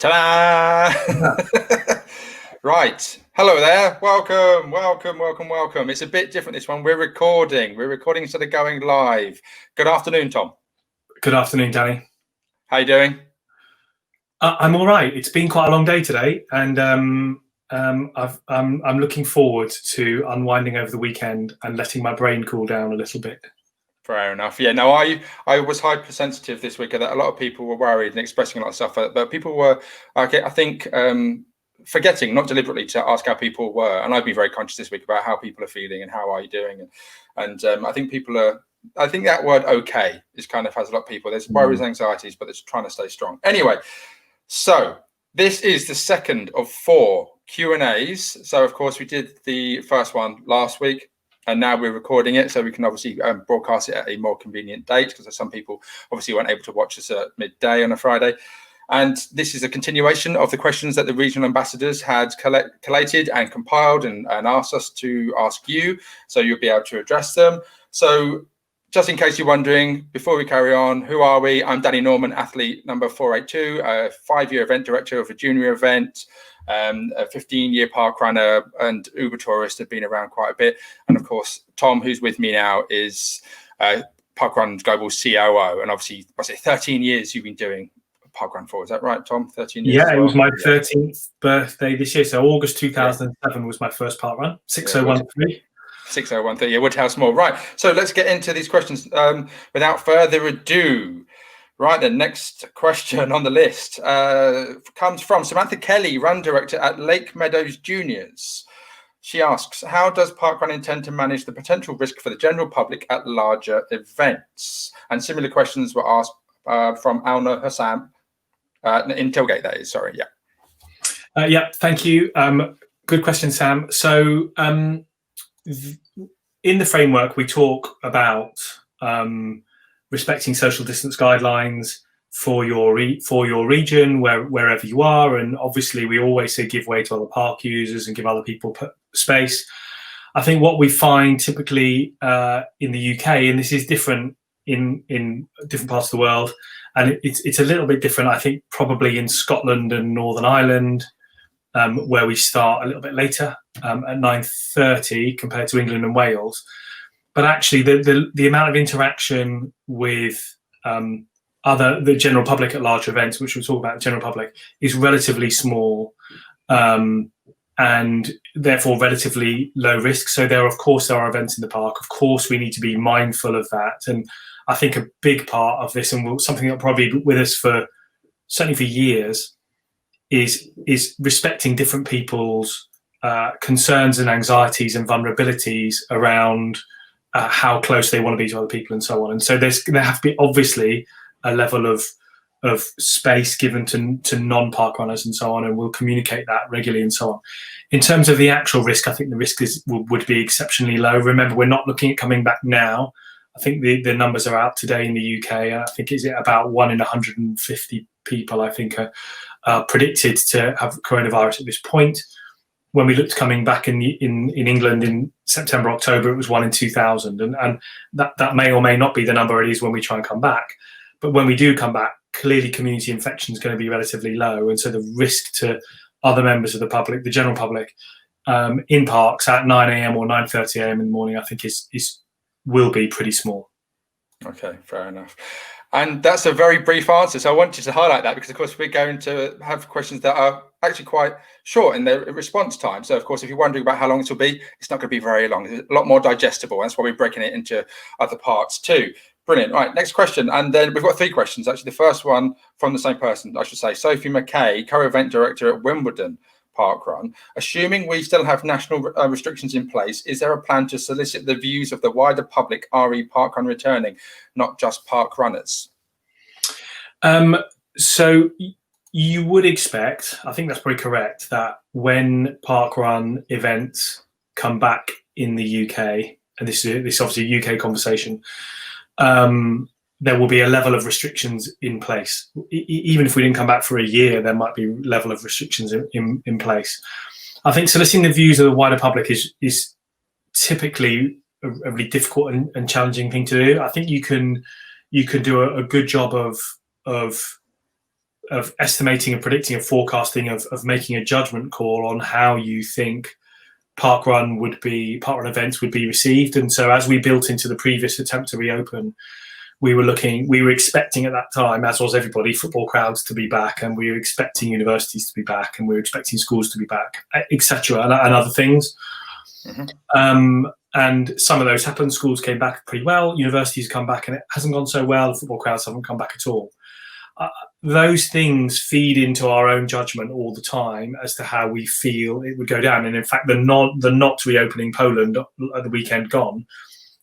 Ta-da! Right. Hello there. Welcome. It's a bit different this one. We're recording instead of going live. Good afternoon, Tom. Good afternoon, Danny. How you doing? I'm all right. It's been quite a long day today, and I'm looking forward to unwinding over the weekend and letting my brain cool down a little bit. Fair enough. Yeah, no, I was hypersensitive this week. That a lot of people were worried and expressing a lot of stuff, but people were, okay, I think, forgetting, not deliberately, to ask how people were. And I've been very conscious this week about how people are feeling and how are you doing. And I think I think that word "okay" is kind of has a lot of people. There's worries, anxieties, but they're trying to stay strong. Anyway, so this is the second of 4 Q&As. So of course we did the first one last week, and now we're recording it so we can obviously broadcast it at a more convenient date, because some people obviously weren't able to watch us at midday on a Friday. And this is a continuation of the questions that the regional ambassadors had collated and compiled and asked us to ask you, so you'll be able to address them. So just in case you're wondering, before we carry on, who are we? I'm Danny Norman, athlete number 482, a 5-year event director of a junior event, a 15-year park runner and Uber tourist, have been around quite a bit. And of course, Tom, who's with me now, is Parkrun Global COO. And obviously, I say 13 years you've been doing Parkrun for. Is that right, Tom? 13 years? Yeah, it was my 13th birthday this year. So August 2007 was my first parkrun, 6013. 6013, yeah, Woodhouse Mall. Right, so let's get into these questions without further ado. Right, the next question on the list comes from Samantha Kelly, run director at Lake Meadows Juniors. She asks, how does Parkrun intend to manage the potential risk for the general public at larger events? And similar questions were asked from Alna Hassam in Tilgate, that is, sorry, yeah. Yeah, thank you. Good question, Sam. So in the framework, we talk about respecting social distance guidelines for your region, wherever you are, and obviously we always say give way to other park users and give other people space. I think what we find typically in the UK, and this is different in different parts of the world, and it's a little bit different, I think, probably in Scotland and Northern Ireland, where we start a little bit later at 9:30 compared to England and Wales. But actually, the amount of interaction with the general public at larger events, which we'll talk about, the general public, is relatively small, and therefore relatively low risk. So there are events in the park. Of course, we need to be mindful of that. And I think a big part of this, and something that probably be with us certainly for years, is respecting different people's concerns and anxieties and vulnerabilities around how close they want to be to other people and so on. And so there have to be obviously a level of space given to non-park runners and so on, and we'll communicate that regularly and so on. In terms of the actual risk, I think the risk would be exceptionally low. Remember, we're not looking at coming back now. I think the numbers are out today in the UK. I think is it about 1 in 150 people, I think, are predicted to have coronavirus at this point. When we looked coming back in England in September, October, it was 1 in 2,000. And that may or may not be the number it is when we try and come back. But when we do come back, clearly community infection is going to be relatively low. And so the risk to other members of the public, the general public, in parks at 9 a.m. or 9:30 a.m. in the morning, I think will be pretty small. Okay, fair enough. And that's a very brief answer. So I wanted to highlight that because, of course, we're going to have questions that are actually quite short in their response time. So, of course, if you're wondering about how long this will be, it's not going to be very long. It's a lot more digestible. That's why we're breaking it into other parts too. Brilliant. Right, next question. And then we've got 3 questions. Actually, the first one from the same person, I should say. Sophie McKay, co-event director at Wimbledon Parkrun. Assuming we still have national restrictions in place, is there a plan to solicit the views of the wider public RE parkrun returning, not just park runners? So you would expect, I think that's probably correct, that when parkrun events come back in the UK, and this is obviously a UK conversation, there will be a level of restrictions in place. Even if we didn't come back for a year, there might be a level of restrictions in place. I think soliciting the views of the wider public is typically a really difficult and challenging thing to do. I think you can do a good job of estimating and predicting and forecasting, of making a judgment call on how you think parkrun events would be received. And so as we built into the previous attempt to reopen, we were expecting at that time, as was everybody, football crowds to be back, and we were expecting universities to be back, and we were expecting schools to be back, etc., and other things. And some of those happened. Schools came back pretty well. Universities come back, and it hasn't gone so well. Football crowds haven't come back at all. Those things feed into our own judgment all the time as to how we feel it would go down. And in fact, the not reopening Poland at the weekend gone,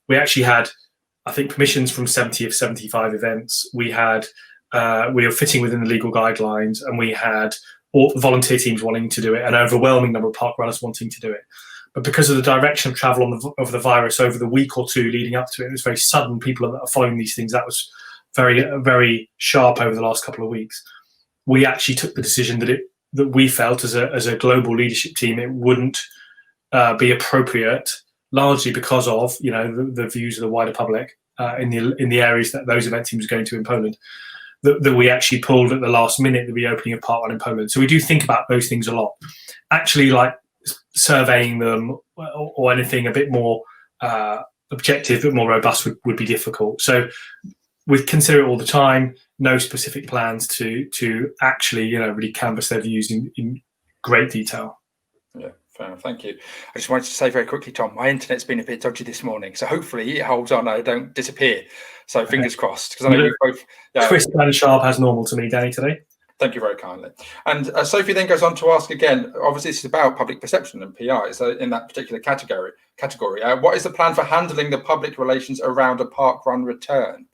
we actually had, I think, permissions from 70 of 75 events. We were fitting within the legal guidelines, and we had all volunteer teams wanting to do it, an overwhelming number of park runners wanting to do it. But because of the direction of travel of the virus over the week or two leading up to it, it was very sudden. People are following these things. That was very, very sharp over the last couple of weeks. We actually took the decision that we felt as a global leadership team it wouldn't be appropriate, largely because of the views of the wider public in the areas that those event teams were going to in Poland. That we actually pulled at the last minute the reopening of Part 1 in Poland. So we do think about those things a lot. Actually, like surveying them or anything a bit more objective, a bit more robust would be difficult. So we consider it all the time. No specific plans to actually really canvass their views in great detail. Yeah, fair enough. Thank you. I just wanted to say very quickly, Tom, my internet's been a bit dodgy this morning, so hopefully it holds on. I don't disappear. So fingers crossed, because I know you both. Crisp and sharp as normal to me, Danny, today. Thank you very kindly. And Sophie then goes on to ask again, obviously this is about public perception and PR, so in that particular category, what is the plan for handling the public relations around a parkrun return?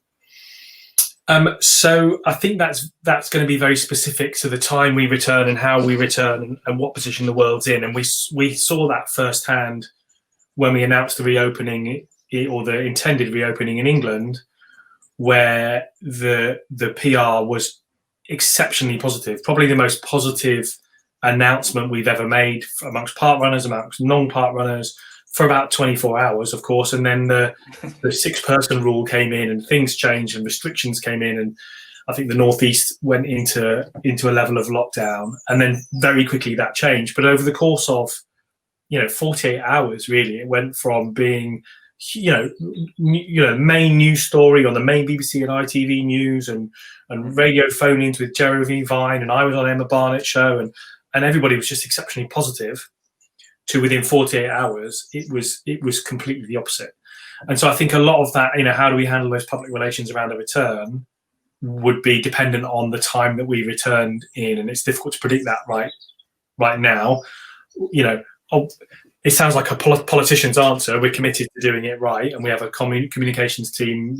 So I think that's going to be very specific to the time we return and how we return and what position the world's in. And we saw that firsthand when we announced the reopening or the intended reopening in England, where the PR was exceptionally positive, probably the most positive announcement we've ever made amongst park runners, amongst non-park runners, for about 24 hours, of course. And then the 6-person rule came in, and things changed, and restrictions came in, and I think the Northeast went into a level of lockdown, and then very quickly that changed. But over the course of 48 hours, really, it went from being main news story on the main BBC and ITV news, and radio phone-ins with Jeremy Vine, and I was on Emma Barnett's show, and everybody was just exceptionally positive, to within 48 hours it was completely the opposite. And so I think a lot of that, how do we handle those public relations around a return, would be dependent on the time that we returned in, and it's difficult to predict that right now. It sounds like a politician's answer. We're committed to doing it right, and we have a communications team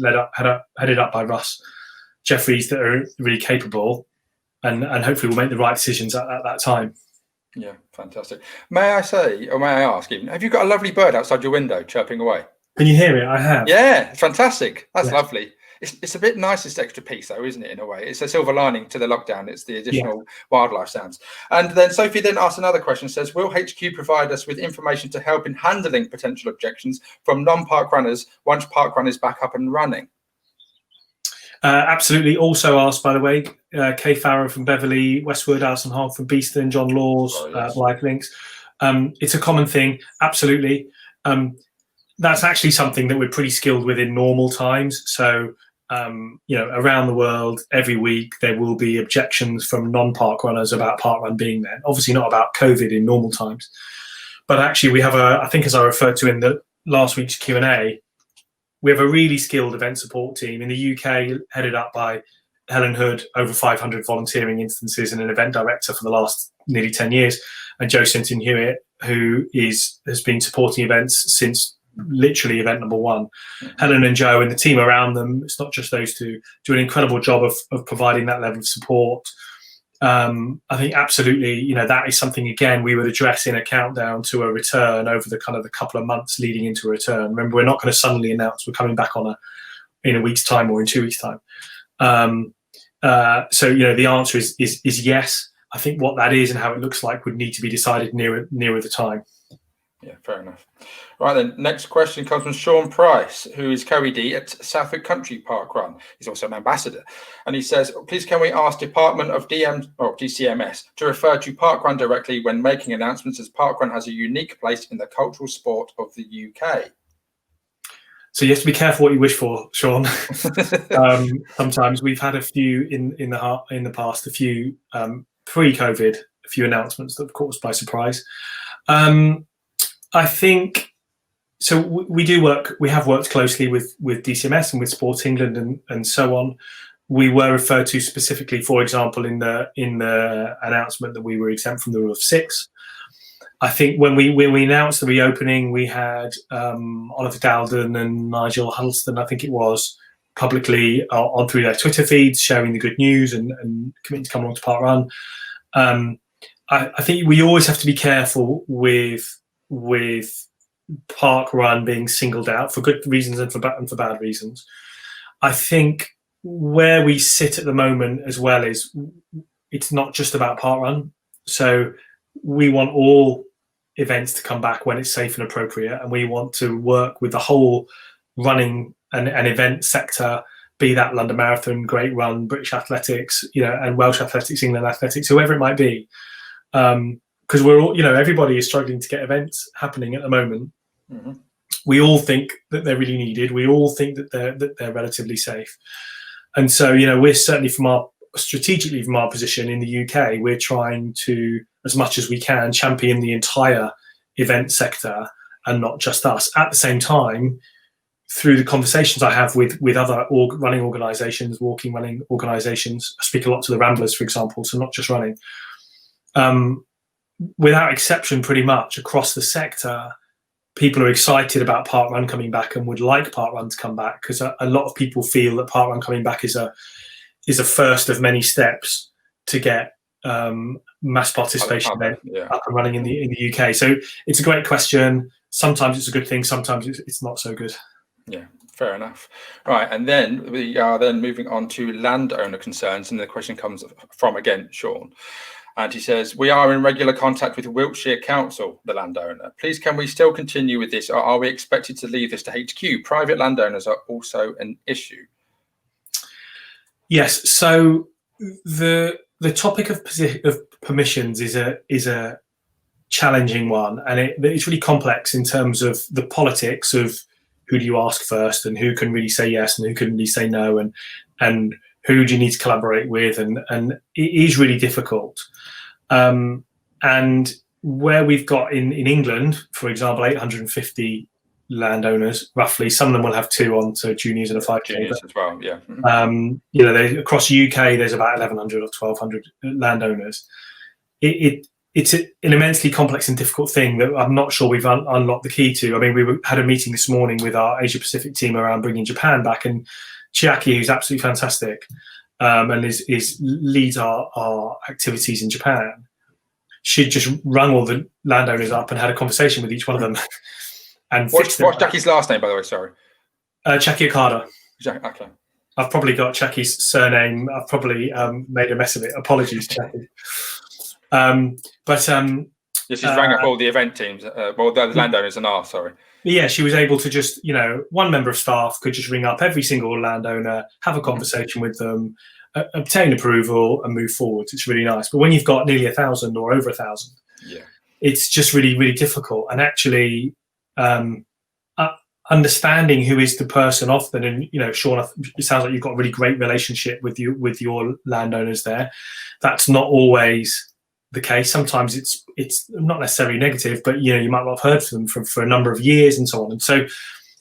headed up by Russ Jeffries that are really capable, and hopefully we'll make the right decisions at that time. Yeah, fantastic. May I say, or may I ask even, have you got a lovely bird outside your window chirping away? Can you hear it? I have. Yeah, fantastic. That's lovely. It's a bit nice, this extra piece, though, isn't it, in a way? It's a silver lining to the lockdown. It's the additional wildlife sounds. And then Sophie then asks another question, says, will HQ provide us with information to help in handling potential objections from non-park runners once parkrun is back up and running? Absolutely. Also asked, by the way, Kay Farrow from Beverley, Westwood, Alison Hogg from Beeston, John Laws, Blythe Links. It's a common thing. Absolutely. That's actually something that we're pretty skilled with in normal times. So, around the world, every week, there will be objections from non-park runners about parkrun being there. Obviously not about COVID in normal times. But actually we have I think as I referred to in the last week's Q&A, we have a really skilled event support team in the UK, headed up by Helen Hood, over 500 volunteering instances, and an event director for the last nearly 10 years, and Joe Sinton Hewitt, who has been supporting events since literally event number one. Helen and Joe and the team around them, it's not just those two, do an incredible job of providing that level of support. I think absolutely, that is something, again, we would address in a countdown to a return over the kind of the couple of months leading into a return. Remember, we're not going to suddenly announce we're coming back in a week's time or in 2 weeks' time. So the answer is yes. I think what that is and how it looks like would need to be decided nearer the time. Yeah, fair enough. Right then, next question comes from Sean Price, who is co-ED at Southwick Country Parkrun. He's also an ambassador. And he says, please can we ask Department of DCMS to refer to Parkrun directly when making announcements, as Parkrun has a unique place in the cultural sport of the UK. So you have to be careful what you wish for, Sean. Sometimes we've had a few in the past, a few pre-COVID, a few announcements that have caught us by surprise. I think so. We have worked closely with DCMS and with Sport England and so on. We were referred to specifically, for example, in the announcement that we were exempt from the rule of 6. I think when we announced the reopening, we had Oliver Dowden and Nigel Huddleston, I think it was, publicly on through their Twitter feeds sharing the good news and committing to come along to Parkrun. I think we always have to be careful with Parkrun being singled out for good reasons and for bad reasons. I think where we sit at the moment as well is it's not just about Parkrun. So we want all events to come back when it's safe and appropriate, and we want to work with the whole running and event sector, be that London Marathon, Great Run, British Athletics, and Welsh Athletics, England Athletics, whoever it might be, because we're all, everybody is struggling to get events happening at the moment. Mm-hmm. We all think that they're really needed. We all think that they're relatively safe, and so we're certainly strategically from our position in the UK, we're trying to, as much as we can, champion the entire event sector and not just us. At the same time, through the conversations I have with other running organisations, walking running organisations, I speak a lot to the Ramblers, for example, so not just running. Without exception, pretty much across the sector, people are excited about Parkrun coming back and would like Parkrun to come back, because a lot of people feel that Parkrun coming back is a first of many steps to get mass participation up and running in the UK. So it's a great question. Sometimes it's a good thing, sometimes it's not so good. Yeah, fair enough. Right, and then we are then moving on to landowner concerns, and the question comes from, again, Sean. And he says, we are in regular contact with Wiltshire Council, the landowner. Please, can we still continue with this, or are we expected to leave this to HQ? Private landowners are also an issue. Yes, so the topic of permissions is a challenging one, and it's really complex in terms of the politics of who do you ask first, and who can really say yes, and who can really say no, and who do you need to collaborate with, and it is really difficult. And where we've got in England, for example, 850 landowners, roughly. Some of them will have 2 on, so juniors and a 5K. Juniors as well, yeah. Mm-hmm. Across the UK, there's about 1,100 or 1,200 landowners. It's an immensely complex and difficult thing that I'm not sure we've unlocked the key to. I mean, we had a meeting this morning with our Asia Pacific team around bringing Japan back, and Chiaki, who's absolutely fantastic, and leads our activities in Japan, she'd just rung all the landowners up and had a conversation with each one of them. And what's Jackie's last name, by the way? Sorry. Chaki Okada. Okay. I've probably got Chaki's surname. I've probably made a mess of it. Apologies, Chaki. She's rang up all the event teams, the landowners and ours, sorry. Yeah, she was able to just, one member of staff could just ring up every single landowner, have a conversation with them, obtain approval and move forward. It's really nice. But when you've got nearly 1,000 or over 1,000, it's just really, really difficult. And actually, understanding who is the person often, and Sean, it sounds like you've got a really great relationship with your landowners there. That's not always the case. Sometimes it's not necessarily negative, but you might not have heard from them for a number of years and so on. And so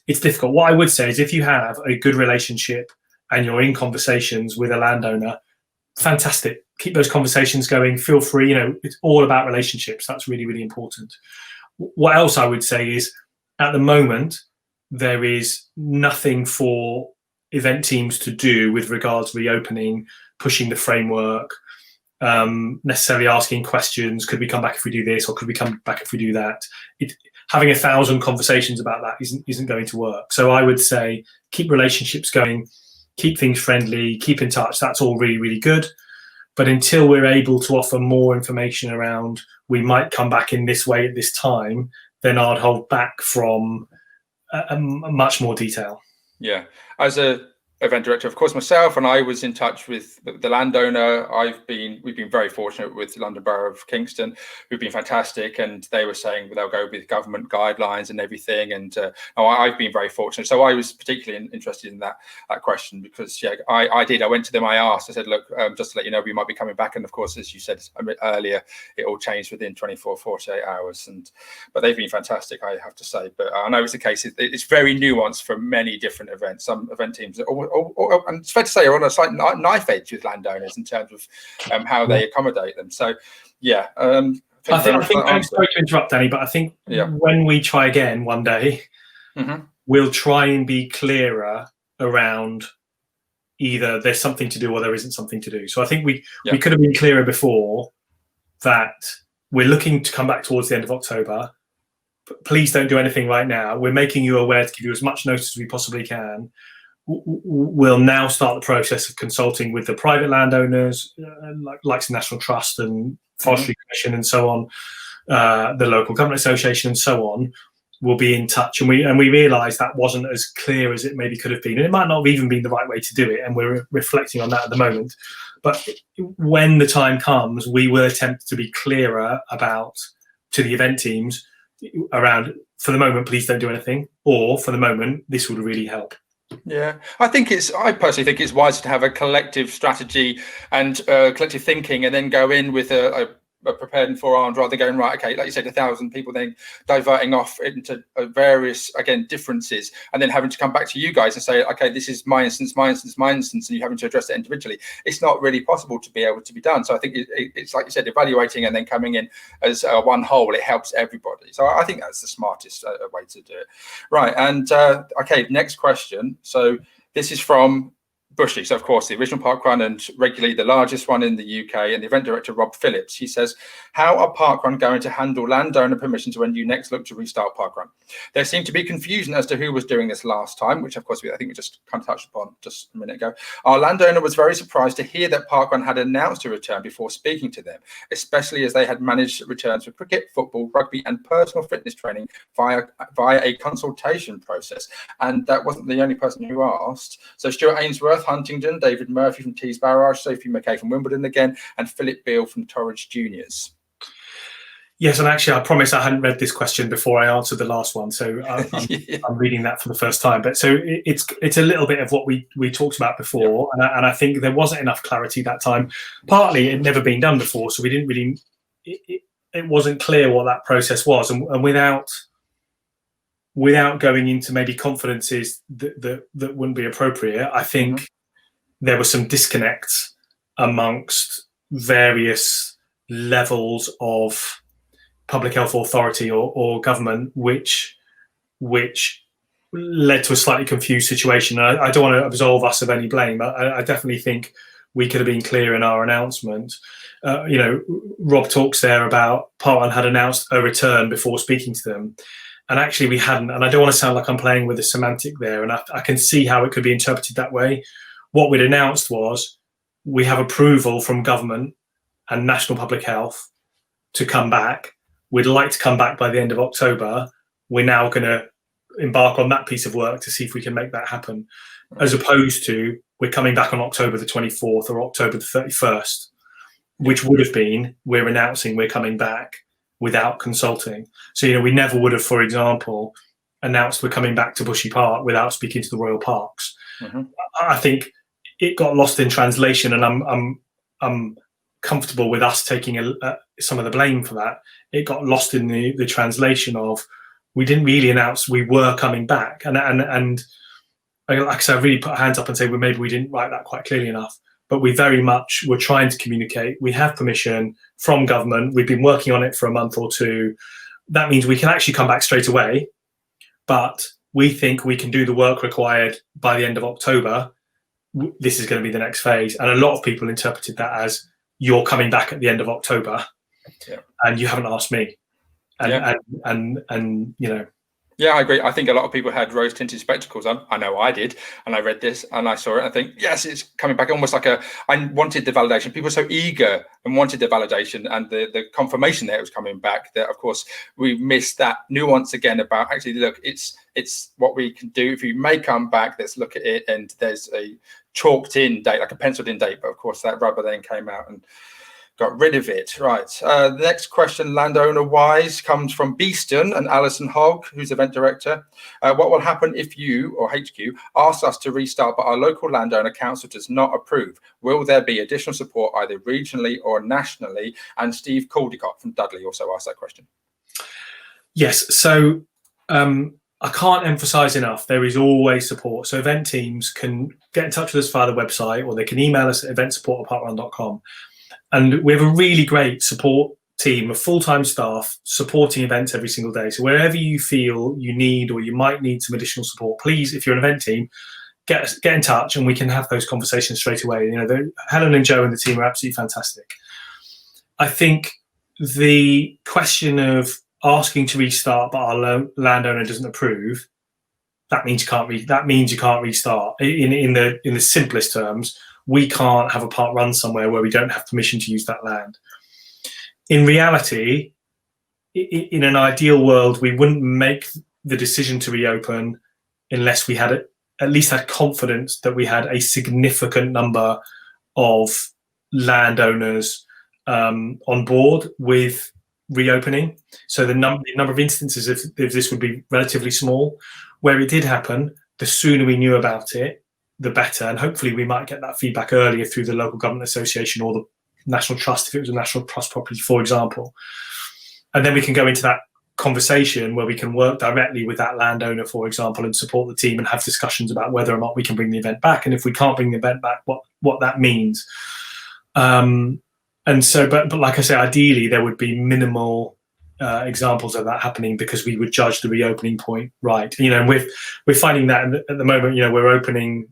it's difficult. What I would say is, if you have a good relationship and you're in conversations with a landowner, fantastic. Keep those conversations going. Feel free. It's all about relationships. That's really, really important. What else I would say is, at the moment, there is nothing for event teams to do with regards to reopening, pushing the framework, necessarily asking questions. Could we come back if we do this, or could we come back if we do that? Having 1,000 conversations about that isn't going to work. So I would say, keep relationships going, keep things friendly, keep in touch. That's all really, really good. But until we're able to offer more information around, we might come back in this way at this time, then I'd hold back from much more detail. Yeah, as a event director, of course, myself, and I was in touch with the landowner. We've been very fortunate with the London Borough of Kingston, who've been fantastic, and they were saying they'll go with government guidelines and everything. And I've been very fortunate. So I was particularly interested in that question because I went to them. I asked. I said, look, just to let you know, we might be coming back. And of course, as you said earlier, it all changed within 24, 48 hours. But they've been fantastic, I have to say. But I know it's the case. It's very nuanced for many different events. Some event teams and it's fair to say are on a slight knife edge with landowners in terms of how they accommodate them. So, yeah. I think I'm sorry to interrupt, Danny, but I think when we try again one day, we'll try and be clearer around either there's something to do or there isn't something to do. So I think we could have been clearer before that we're looking to come back towards the end of October. Please don't do anything right now. We're making you aware to give you as much notice as we possibly can. We'll now start the process of consulting with the private landowners, like the National Trust and Forestry Commission and so on, the local government association and so on. Will be in touch, and we realised that wasn't as clear as it maybe could have been, and it might not have even been the right way to do it. And we're reflecting on that at the moment. But when the time comes, we will attempt to be clearer to the event teams around. For the moment, please don't do anything, or for the moment, this would really help. Yeah, I personally think it's wiser to have a collective strategy and collective thinking, and then go in with a prepared and forearmed, rather than going, right, okay, like you said, 1,000 people, then diverting off into various, again, differences, and then having to come back to you guys and say, okay, this is my instance, and you having to address it individually. It's not really possible to be able to be done. So I think it's like you said, evaluating and then coming in as one whole, it helps everybody. So I think that's the smartest way to do it. Right, and okay, next question. So this is from Bushy, so of course the original parkrun and regularly the largest one in the UK, and the event director Rob Phillips. He says, how are parkrun going to handle landowner permissions when you next look to restart parkrun? There seemed to be confusion as to who was doing this last time, which of course I think we just kind of touched upon just a minute ago. Our landowner was very surprised to hear that parkrun had announced a return before speaking to them, especially as they had managed returns for cricket, football, rugby and personal fitness training via a consultation process. And that wasn't the only person who asked. So Stuart Ainsworth, Huntingdon, David Murphy from Tees Barrage, Sophie McKay from Wimbledon again, and Philip Beale from Torridge Juniors. Yes, and actually, I promise I hadn't read this question before I answered the last one, so I'm reading that for the first time. But so it's a little bit of what we talked about before, and I think there wasn't enough clarity that time. Partly, it had never been done before, so we didn't really. It wasn't clear what that process was, and without going into maybe confidences that wouldn't be appropriate, I think there were some disconnects amongst various levels of public health authority or government, which led to a slightly confused situation. I don't want to absolve us of any blame. I definitely think we could have been clear in our announcement. Rob talks there about parkrun had announced a return before speaking to them. And actually we hadn't. And I don't want to sound like I'm playing with a semantic there. And I can see how it could be interpreted that way. What we'd announced was we have approval from government and National Public Health to come back. We'd like to come back by the end of October. We're now going to embark on that piece of work to see if we can make that happen, as opposed to we're coming back on October the 24th or October the 31st, which would have been we're announcing we're coming back without consulting. So, we never would have, for example, announced we're coming back to Bushy Park without speaking to the Royal Parks. I think it got lost in translation, and I'm comfortable with us taking some of the blame for that. It got lost in the translation of we didn't really announce we were coming back, and like I said, I really put hands up and say, well, maybe we didn't write that quite clearly enough. But we very much were trying to communicate. We have permission from government. We've been working on it for a month or two. That means we can actually come back straight away, but we think we can do the work required by the end of October. This is going to be the next phase. And a lot of people interpreted that as you're coming back at the end of October and you haven't asked me. And Yeah, I agree. I think a lot of people had rose-tinted spectacles on. I know I did, and I read this and I saw it. And I think, yes, it's coming back. Almost like I wanted the validation. People were so eager and wanted the validation and the confirmation that it was coming back. That of course we missed that nuance again about actually look, it's what we can do. If you may come back, let's look at it. And there's a chalked-in date, like a penciled-in date. But of course, that rubber then came out and got rid of it. Right. The next question, landowner-wise, comes from Beeston and Alison Hogg, who's event director. What will happen if you, or HQ, ask us to restart but our local landowner council does not approve? Will there be additional support either regionally or nationally? And Steve Caldicott from Dudley also asked that question. Yes. So I can't emphasize enough, there is always support. So event teams can get in touch with us via the website, or they can email us at eventsupport@parkrun.com. And we have a really great support team of full-time staff supporting events every single day. So wherever you feel you need or you might need some additional support, please, if you're an event team, get in touch and we can have those conversations straight away. You know, Helen and Joe and the team are absolutely fantastic. I think the question of asking to restart but our landowner doesn't approve, that means you can't restart. In the simplest terms, we can't have a park run somewhere where we don't have permission to use that land. In reality, in an ideal world, we wouldn't make the decision to reopen unless we had at least had confidence that we had a significant number of landowners on board with reopening. So the number of instances if this would be relatively small. Where it did happen, the sooner we knew about it, the better, and hopefully we might get that feedback earlier through the local government association or the National Trust if it was a National Trust property, for example. And then we can go into that conversation where we can work directly with that landowner, for example, and support the team and have discussions about whether or not we can bring the event back, and if we can't bring the event back, what that means. And so, but like I say, ideally there would be minimal examples of that happening because we would judge the reopening point right. You know, we're finding that at the moment. You know, we're opening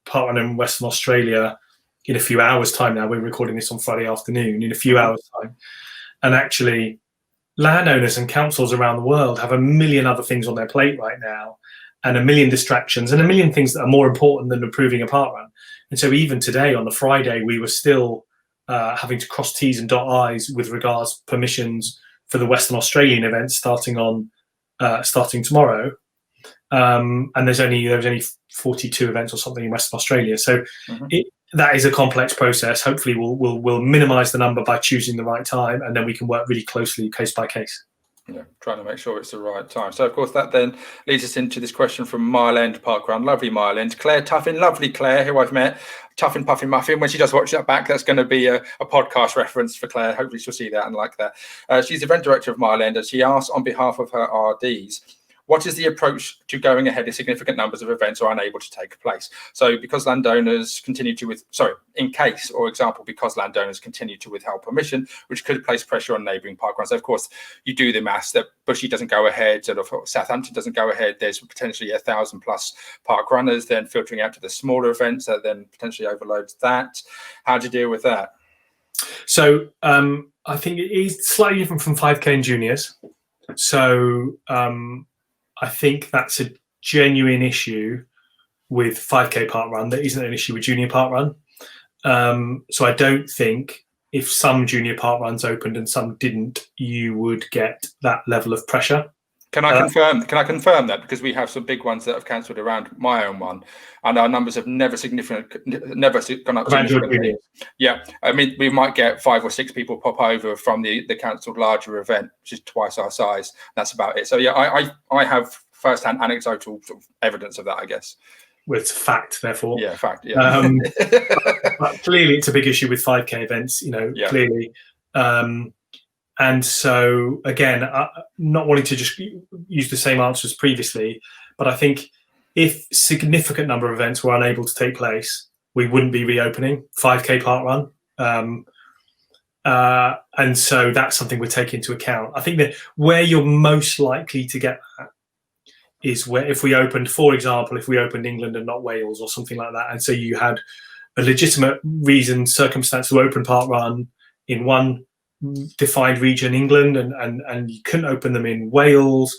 parkrun in Western Australia in a few hours' time now. We're recording this on Friday afternoon, in a few hours' time. And actually, landowners and councils around the world have a million other things on their plate right now, and a million distractions, and a million things that are more important than approving a parkrun. And so even today, on the Friday, we were still having to cross T's and dot I's with regards permissions for the Western Australian event starting tomorrow. And there's only 42 events or something in Western Australia. So that is a complex process. Hopefully we'll minimize the number by choosing the right time, and then we can work really closely case by case. Yeah, trying to make sure it's the right time. So of course that then leads us into this question from Mile End Parkrun, lovely Mile End, Claire Tuffin, lovely Claire, who I've met, Tuffin Puffin Muffin. When she does watch that back, that's going to be a podcast reference for Claire. Hopefully she'll see that and like that. She's event director of Mile End, and she asks on behalf of her RDs, what is the approach to going ahead if significant numbers of events are unable to take place? So because landowners continue to because landowners continue to withhold permission, which could place pressure on neighbouring parkruns. So of course, you do the maths that Bushy doesn't go ahead, sort of Southampton doesn't go ahead. There's potentially 1,000 plus park runners then filtering out to the smaller events that then potentially overloads that. How do you deal with that? So I think it is slightly different from 5K and juniors. So I think that's a genuine issue with 5K parkrun that isn't an issue with junior parkrun. So I don't think if some junior parkruns opened and some didn't, you would get that level of pressure. Can I confirm that? Because we have some big ones that have cancelled around my own one, and our numbers have never gone up significantly. Yeah, I mean, we might get 5 or 6 people pop over from the cancelled larger event, which is twice our size. That's about it. So yeah, I have first-hand anecdotal sort of evidence of that, I guess. Well, it's fact, therefore. Yeah, fact. Yeah. But clearly, it's a big issue with 5K events. You know, yeah. Clearly. And so, again, not wanting to just use the same answer as previously, but I think if significant number of events were unable to take place, we wouldn't be reopening 5K parkrun. And so that's something we take into account. I think that where you're most likely to get that is where if we opened, for example, if we opened England and not Wales or something like that, and so you had a legitimate circumstance to open parkrun in one defined region, England, and you couldn't open them in Wales,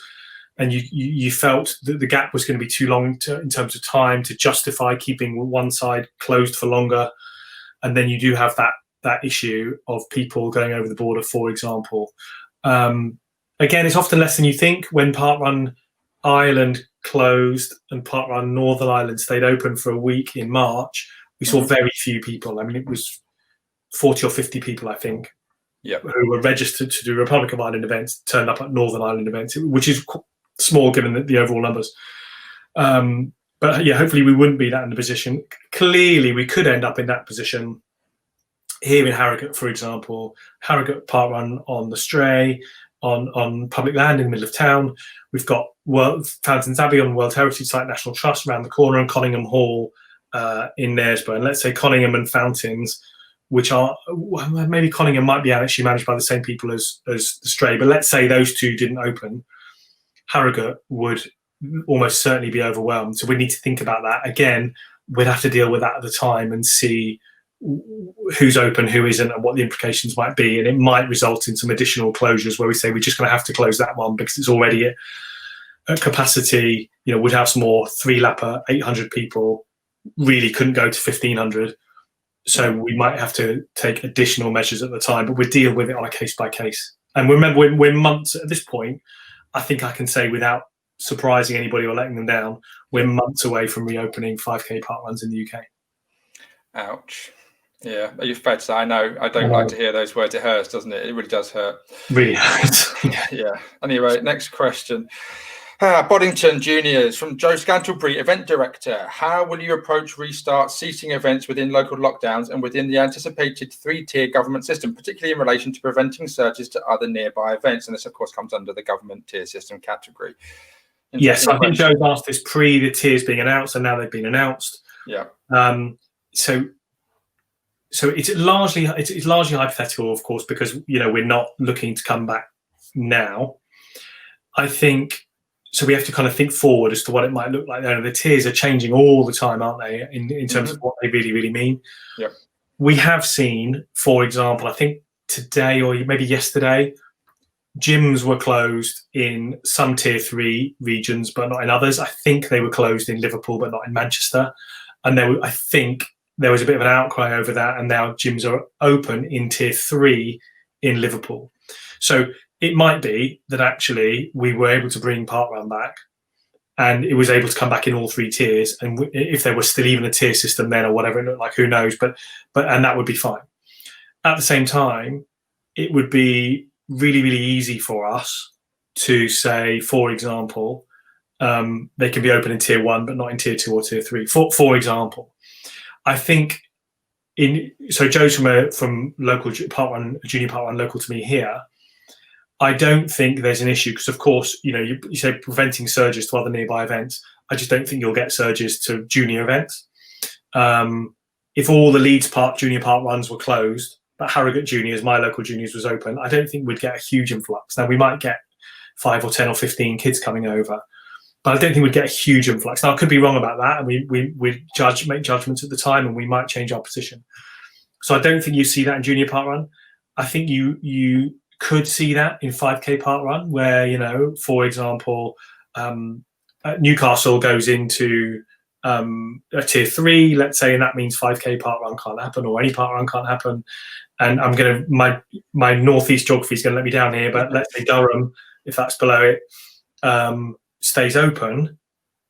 and you felt that the gap was going to be too long in terms of time to justify keeping one side closed for longer, and then you do have that issue of people going over the border, for example. Again, it's often less than you think. When Parkrun Ireland closed and Parkrun Northern Ireland stayed open for a week in March, we saw very few people. I mean, it was 40 or 50 people, I think, who were registered to do Republic of Ireland events, turned up at Northern Ireland events, which is small given the overall numbers. But yeah, hopefully we wouldn't be that in the position. Clearly, we could end up in that position here in Harrogate, for example. Harrogate Parkrun on the Stray, on public land in the middle of town. We've got Fountains Abbey on World Heritage Site National Trust around the corner, and Conningham Hall in Knaresborough. And let's say Conningham and Fountains, which are, maybe Conningham might be actually managed by the same people as the Stray, but let's say those two didn't open, Harrogate would almost certainly be overwhelmed. So we need to think about that. Again, we'd have to deal with that at the time and see who's open, who isn't, and what the implications might be. And it might result in some additional closures where we say we're just going to have to close that one because it's already at capacity. You know, Woodhouse Moor, 3-lapper, 800 people, really couldn't go to 1,500. So we might have to take additional measures at the time, but we'll deal with it on a case by case. And remember, we're months at this point. I think I can say without surprising anybody or letting them down, we're months away from reopening 5K parkruns in the UK. Ouch. Yeah, you're fair to say. I know. I don't like to hear those words. It hurts, doesn't it? It really does hurt. Really hurts. Yeah. Anyway, next question. Boddington Juniors from Joe Scantlebury, event director. How will you approach restart seating events within local lockdowns and within the anticipated 3-tier government system, particularly in relation to preventing surges to other nearby events? And this, of course, comes under the government tier system category. Yes, I think Joe's asked this pre the tiers being announced, and now they've been announced. Yeah. So it's largely hypothetical, of course, because we're not looking to come back now. I think so. We have to kind of think forward as to what it might look like. The tiers are changing all the time, aren't they? In terms of what they really mean. Yeah. We have seen, for example, I think today or maybe yesterday, gyms were closed in some tier 3 regions, but not in others. I think they were closed in Liverpool, but not in Manchester. And I think there was a bit of an outcry over that, and now gyms are open in tier 3 in Liverpool. So it might be that actually we were able to bring Parkrun back, and it was able to come back in all 3 tiers. And if there was still even a tier system then or whatever it looked like, who knows? But that would be fine. At the same time, it would be really easy for us to say, for example, they can be open in tier 1 but not in tier 2 or tier 3. For example, I think so Joe's from local Parkrun, junior Parkrun local to me here. I don't think there's an issue because, of course, you say preventing surges to other nearby events. I just don't think you'll get surges to junior events. If all the Leeds Park junior Parkruns were closed, but Harrogate Juniors, my local juniors, was open, I don't think we'd get a huge influx. Now, we might get 5 or 10 or 15 kids coming over, but I don't think we'd get a huge influx. Now, I could be wrong about that, and we make judgments at the time, and we might change our position. So I don't think you see that in junior Parkrun. I think you could see that in 5K Parkrun, where, for example, Newcastle goes into a tier 3, let's say, and that means 5K Parkrun can't happen, or any Parkrun can't happen. And I'm going to, my northeast geography is going to let me down here, but let's say Durham, if that's below it, stays open.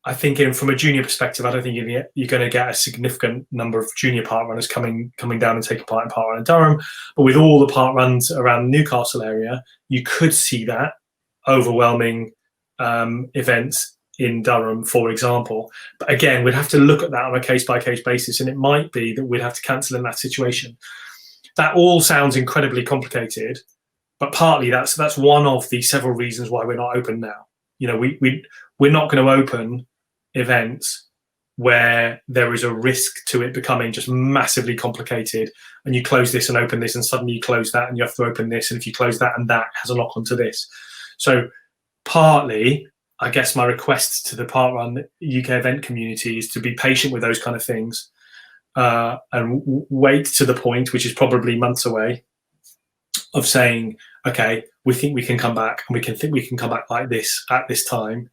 I think from a junior perspective, I don't think you're going to get a significant number of junior parkrunners coming down and taking part in Parkrun in Durham. But with all the parkruns around the Newcastle area, you could see that overwhelming events in Durham, for example. But again, we'd have to look at that on a case-by-case basis, and it might be that we'd have to cancel in that situation. That all sounds incredibly complicated, but partly that's one of the several reasons why we're not open now. We're not going to open events where there is a risk to it becoming just massively complicated, and you close this and open this, and suddenly you close that and you have to open this, and if you close that and that has a knock onto this. So partly, I guess my request to the Parkrun UK event community is to be patient with those kind of things, and wait to the point, which is probably months away, of saying, okay, we think we can come back, and we can come back like this at this time.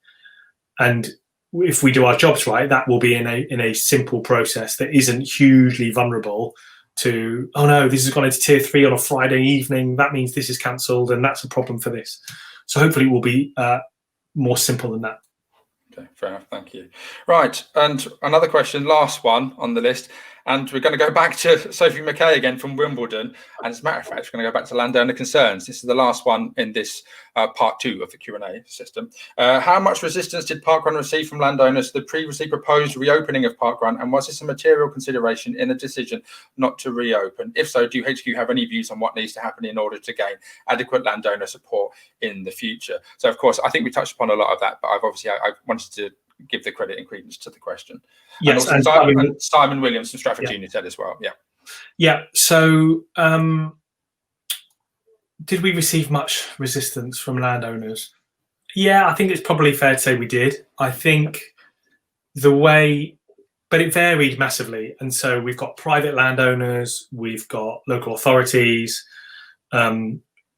And if we do our jobs right, that will be in a simple process that isn't hugely vulnerable to, oh no, this has gone into tier 3 on a Friday evening, that means this is cancelled and that's a problem for this. So hopefully it will be more simple than that. Okay, fair enough, thank you. Right, and another question, last one on the list, and we're going to go back to Sophie McKay again from Wimbledon. And as a matter of fact, we're going to go back to Landowner Concerns. This is the last one in this part 2 of the Q&A system. How much resistance did parkrun receive from landowners to the previously proposed reopening of parkrun, and was this a material consideration in the decision not to reopen? If so, do HQ have any views on what needs to happen in order to gain adequate landowner support in the future? So, of course, I think we touched upon a lot of that, but I wanted to give the credit and credence to the question. Yes, and Simon Williams from Stratford Junior said as well. Yeah. So, did we receive much resistance from landowners? Yeah, I think it's probably fair to say we did. I think but it varied massively. And so we've got private landowners, we've got local authorities,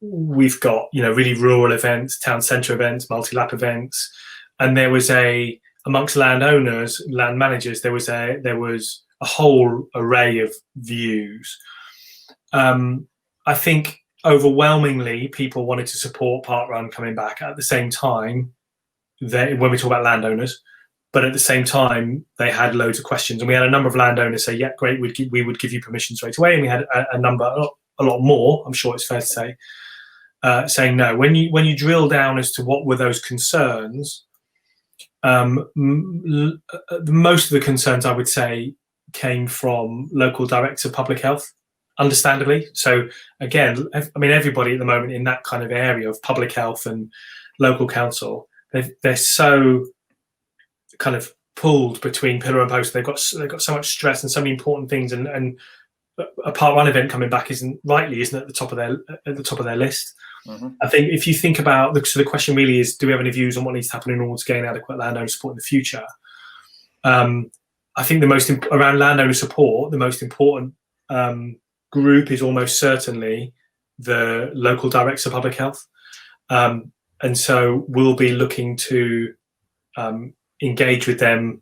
we've got really rural events, town centre events, multi-lap events, and there was amongst landowners, land managers, there was a whole array of views. I think overwhelmingly people wanted to support parkrun coming back. At the same time, when we talk about landowners, but at the same time they had loads of questions, and we had a number of landowners say, "Yeah, great, we would give you permission straight away," and we had a lot more. I'm sure it's fair to say, saying no. When you drill down as to what were those concerns. Most of the concerns, I would say, came from local directors of public health, understandably. So again, I mean, everybody at the moment in that kind of area of public health and local council, they're so kind of pulled between pillar and post. They've got so much stress and so many important things, and a parkrun event coming back isn't at the top of their list. Mm-hmm. I think if you think about the question really is, do we have any views on what needs to happen in order to gain adequate landowner support in the future? I think around landowner support, the most important group is almost certainly the local directors of public health, and so we'll be looking to engage with them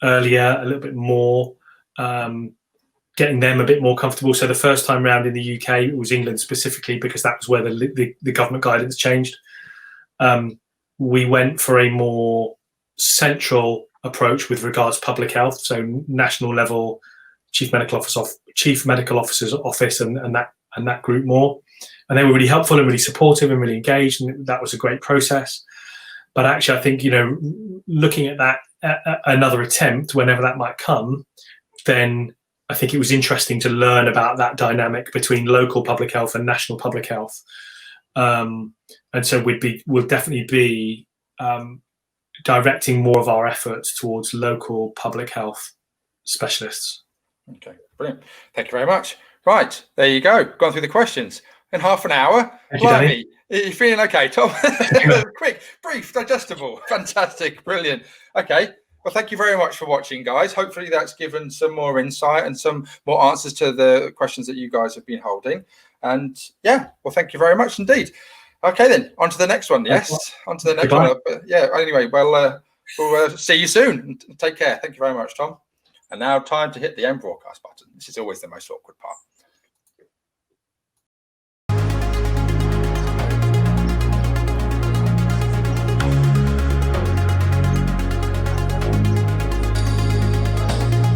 earlier, a little bit more. Getting them a bit more comfortable. So the first time round in the UK, it was England specifically, because that was where the government guidance changed. We went for a more central approach with regards to public health, so national level, chief medical officer's office, and that group more, and they were really helpful and really supportive and really engaged, and that was a great process. But actually, I think looking at that another attempt, whenever that might come, then I think it was interesting to learn about that dynamic between local public health and national public health, and so we'll definitely be directing more of our efforts towards local public health specialists. Okay, brilliant. Thank you very much. Right, there you go. Gone through the questions in half an hour. Blimey, are you feeling okay, Tom? Quick, brief, digestible. Fantastic, brilliant. Okay. Well, thank you very much for watching, guys. Hopefully that's given some more insight and some more answers to the questions that you guys have been holding. And yeah, well, thank you very much indeed. Okay, then on to the next one. Yes, on to the next one. Yeah, anyway, well, we'll see you soon. Take care. Thank you very much, Tom. And now time to hit the end broadcast button. This is always the most awkward part.